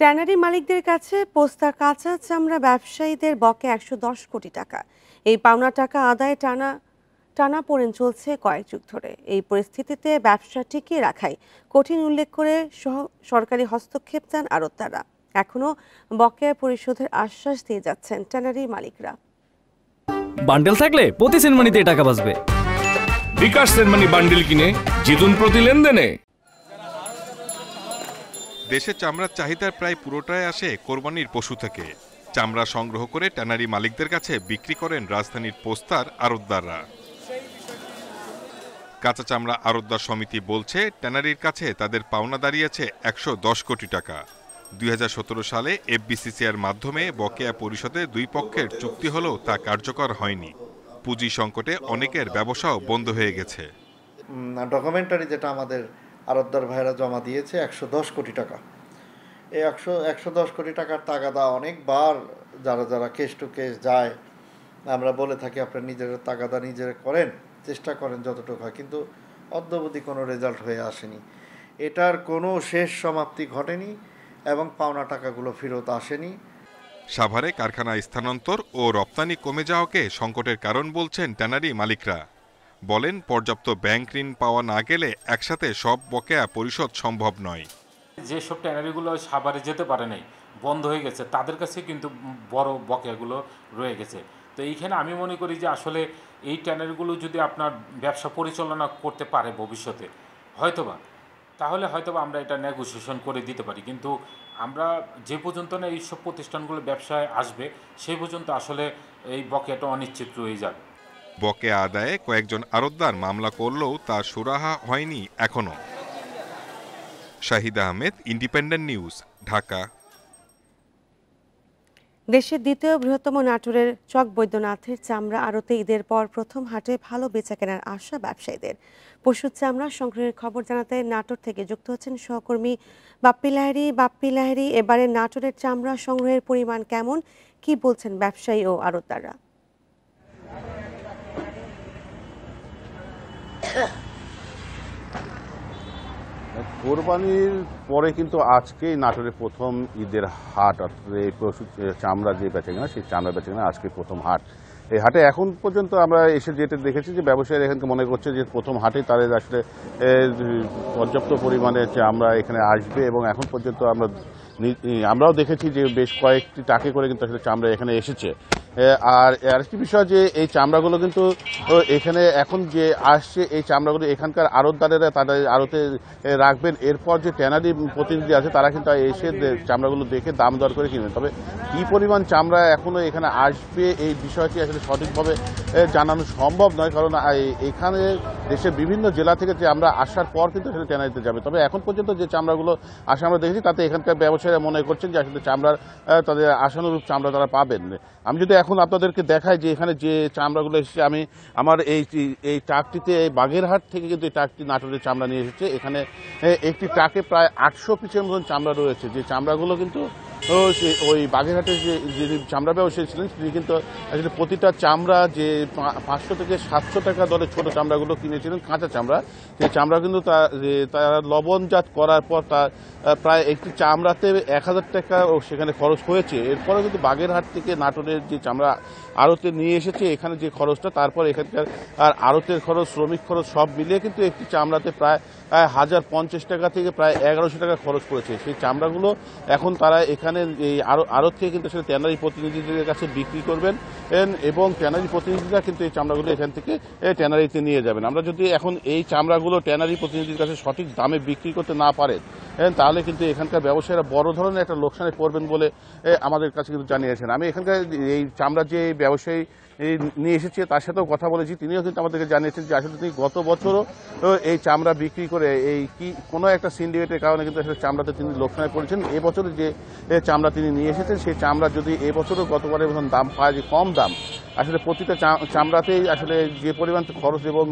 Tannery মালিকদের কাছে পোস্তা কাঁচা চামড়া ব্যবসায়ীদের বকে ১১০ কোটি টাকা। এই পাওনা টাকা আদায়ে টানাপোড়েন চলছে কয়েক যুগ ধরে। এই পরিস্থিতিতে ব্যবসা টিকিয়ে রাখাই কঠিন উল্লেখ করে সরকারি হস্তক্ষেপ চান আড়তদাররা। এখনো বকেয়া পরিশোধের আশ্বাস দিয়ে যাচ্ছেন ট্যানারি মালিকরা। বান্ডেল থাকলে প্রতি সেনমানিতে টাকা বাঁচবে। বিকাশ সেনমানি বান্ডেল কিনে জিতুন প্রতি লেনদেনে। দেশে চামড়ার চাহিদার প্রায় পুরোটাই আসে কোরবানির পশু থেকে। চামড়া সংগ্রহ করে ট্যানারি মালিকদের কাছে বিক্রি করেন রাজধানীর পোস্তার আড়তদাররা। কাঁচা চামড়া আড়তদার সমিতি বলছে, ট্যানারির কাছে তাদের পাওনা দাঁড়িয়েছে ১১০ কোটি টাকা। ২০১৭ সালে এফবিসিসিআর মাধ্যমে বকেয়া পরিশোধে দুই পক্ষের চুক্তি হলেও তা কার্যকর হয়নি। পুঁজি সংকটে অনেকের ব্যবসাও বন্ধ হয়ে গেছে। ডকুমেন্টারি যেটা আমাদের আড়তদার ভাইরা জমা দিয়েছে ১১০ কোটি টাকা। এই ১১০ কোটি টাকার তাগাদা অনেকবার যারা কেস টু কেস যায়, আমরা বলে থাকি আপনার নিজের তাগাদা নিজের করেন, চেষ্টা করেন যতটুকু হয়, কিন্তু অদ্যাবধি কোনো রেজাল্ট হয়ে আসেনি। এটার কোনো শেষ সমাপ্তি ঘটেনি এবং পাওনা টাকাগুলো ফেরত আসেনি। সাভারে কারখানা স্থানান্তর ও রপ্তানি কমে যাওয়াকে সংকটের কারণ বলছেন ট্যানারি মালিকরা। বলেন, পর্যাপ্ত ব্যাংক ঋণ পাওয়া না গেলে একসাথে সব বকেয়া পরিশোধ সম্ভব নয়। যেসব ট্যানারিগুলো সাভারে যেতে পারে নাই, বন্ধ হয়ে গেছে, তাদের কাছে কিন্তু বড় বকেয়াগুলো রয়ে গেছে। তো এইখানে আমি মনে করি যে আসলে এই ট্যানারিগুলো যদি আপনার ব্যবসা পরিচালনা করতে পারে ভবিষ্যতে, তাহলে হয়তোবা আমরা এটা নেগোসিয়েশন করে দিতে পারি। কিন্তু আমরা যে পর্যন্ত না এইসব প্রতিষ্ঠানগুলো ব্যবসায় আসবে, সেই পর্যন্ত আসলে এই বকেয়াটা অনিশ্চিত রয়ে যাবে। বকেয়া আদায়ে কয়েকজন আড়তদার মামলা করলেও তা সুরাহা হয়নি এখনো। Shahid Ahmed, independent news, Dhaka. দেশের দ্বিতীয় বৃহত্তম নাটোরের চক বৈদ্যনাথের চামড়া আড়তে ঈদের পর প্রথম হাটে ভালো বেচাকেনার আশা ব্যবসায়ীদের। পশুর চামড়া সংগ্রহের খবর জানাতে নাটোর থেকে যুক্ত হচ্ছেন সহকর্মী বাপ্পি লাহিড়ী। এবারে নাটোরের চামড়া সংগ্রহের পরিমাণ কেমন, কি বলছেন ব্যবসায়ী ও আড়তদাররা? কোরবানির পরে কিন্তু আজকেই নাটোরের প্রথম ঈদের হাট, অর্থাৎ এই পশু চামড়া যে বেচাকেনা, সেই চামড়া বেচাকেনা আজকে প্রথম হাট। এই হাটে এখন পর্যন্ত আমরা এসে যেটা দেখেছি যে ব্যবসায়ীরা এখানকে মনে করছে যে প্রথম হাটে তাদের আসলে পর্যাপ্ত পরিমাণে চামড়া এখানে আসবে, এবং এখন পর্যন্ত আমরাও দেখেছি যে বেশ কয়েকটি টাকে করে কিন্তু আসলে চামড়া এখানে এসেছে। আর আরেকটি বিষয় যে এই চামড়াগুলো কিন্তু এখানে এখন যে আসছে, এই চামড়াগুলো এখানকার আড়তদারেরা তাদের আড়তে রাখবেন। এরপর যে ট্যানারি প্রতিনিধি আছে তারা কিন্তু এসে চামড়াগুলো দেখে দাম দর করে কিনবেন। তবে কী পরিমাণ চামড়া এখনো এখানে আসবে এই বিষয়টি আসলে সঠিকভাবে জানানো সম্ভব নয়, কারণ এখানে দেশের বিভিন্ন জেলা থেকে যে আমরা আসার পর কিন্তু আসলে ট্যানারিতে যাবে। তবে এখন পর্যন্ত যে চামড়াগুলো আসা আমরা দেখেছি, তাতে এখানকার ব্যবসায়ীরা মনে করছেন যে আসলে চামড়ার তাদের আশানুরূপ চামড়া তারা পাবেন। আমি যদি এখন আপনাদেরকে দেখাই যে এখানে যে চামড়াগুলো এসেছে, আমার এই ট্রাকটিতে বাগেরহাট থেকে কিন্তু এই ট্রাকটি নাটোরের চামড়া নিয়ে এসেছে। এখানে একটি ট্রাকে প্রায় ৮০০ পিসের মতন চামড়া রয়েছে, যে চামড়াগুলো কিন্তু ওই বাগেরহাটের যিনি চামড়া ব্যবসায়ী ছিলেন তিনি কিন্তু আসলে প্রতিটা চামড়া যে ৫০০ থেকে ৭০০ টাকা দরে ছোট চামড়াগুলো কিনেছিলেন, কাঁচা চামড়া। সেই চামড়া কিন্তু তারা লবণজাত করার পর তার প্রায় একটি চামড়াতে ১০০০ টাকা সেখানে খরচ হয়েছে। এরপরে কিন্তু বাগেরহাট থেকে নাটোরের যে চামড়া আড়তে নিয়ে এসেছে, এখানে যে খরচটা, তারপর এখানকার আর আড়তের খরচ, শ্রমিক খরচ সব মিলিয়ে কিন্তু একটি চামড়াতে প্রায় ১০৫০ টাকা থেকে প্রায় ১১০০ টাকা খরচ পড়েছে। সেই চামড়াগুলো এখন তারা এখানে এই আড়ত থেকে কিন্তু আসলে ট্যানারি প্রতিনিধিদের কাছে বিক্রি করবেন, এবং ট্যানারি প্রতিনিধিরা কিন্তু এই চামড়াগুলো এখান থেকে ট্যানারিতে নিয়ে যাবেন। আমরা যদি এখন এই চামড়াগুলো ট্যানারি প্রতিনিধির কাছে সঠিক দামে বিক্রি করতে না পারেন, তাহলে কিন্তু এখানকার ব্যবসায়ীরা বড় ধরনের একটা লোকসানে পড়বেন বলে আমাদের কাছে কিন্তু জানিয়েছেন। আমি এখানকার এই চামড়া যে ব্যবসায়ী নিয়ে এসেছে তার সাথেও কথা বলেছি, তিনিও কিন্তু আমাদেরকে জানিয়েছেন যে আসলে তিনি গত বছরও এই চামড়া বিক্রি করে কোনো একটা সিন্ডিকেটের কারণে কিন্তু আসলে চামড়াতে তিনি লোকসানে পড়েছেন। এবছরে যে চামড়া তিনি নিয়ে এসেছেন, সেই চামড়া যদি এবছরও গতবারের মতন দাম পায়, যে কম দাম, আসলে প্রতিটা চামড়াতেই আসলে যে পরিমাণ খরচ এবং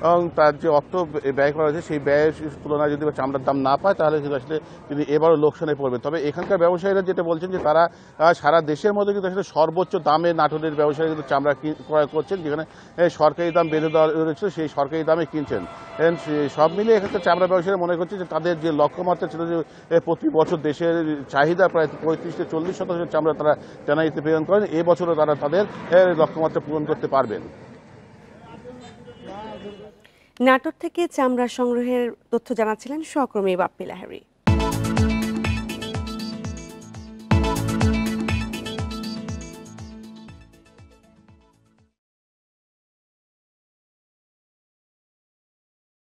এবং তার যে অর্থ ব্যয় করা হয়েছে সেই ব্যয়ের তুলনায় যদি চামড়ার দাম না পায় তাহলে কিন্তু আসলে তিনি এবারও লোকসানে পড়বে। তবে এখানকার ব্যবসায়ীরা যেটা বলছেন যে তারা সারা দেশের মধ্যে কিন্তু আসলে সর্বোচ্চ দামে নাটোরের ব্যবসায়ীরা কিন্তু চামড়া ক্রয় করছেন, যেখানে সরকারি দাম বেঁধে দেওয়া রয়েছে সেই সরকারি দামে কিনছেন। সব মিলিয়ে এখানকার চামড়া ব্যবসায়ীরা মনে করছে যে তাদের যে লক্ষ্যমাত্রা ছিল যে প্রতি বছর দেশের চাহিদা প্রায় 35-40% চামড়া তারা ট্যানারিতে প্রেরণ করেন, এবছরও তারা তাদের লক্ষ্যমাত্রা পূরণ করতে পারবেন। নাটোর থেকে চামড়া সংগ্রহের তথ্য জানাচ্ছিলেন সহকর্মী বাপ্পি লাহিড়ী।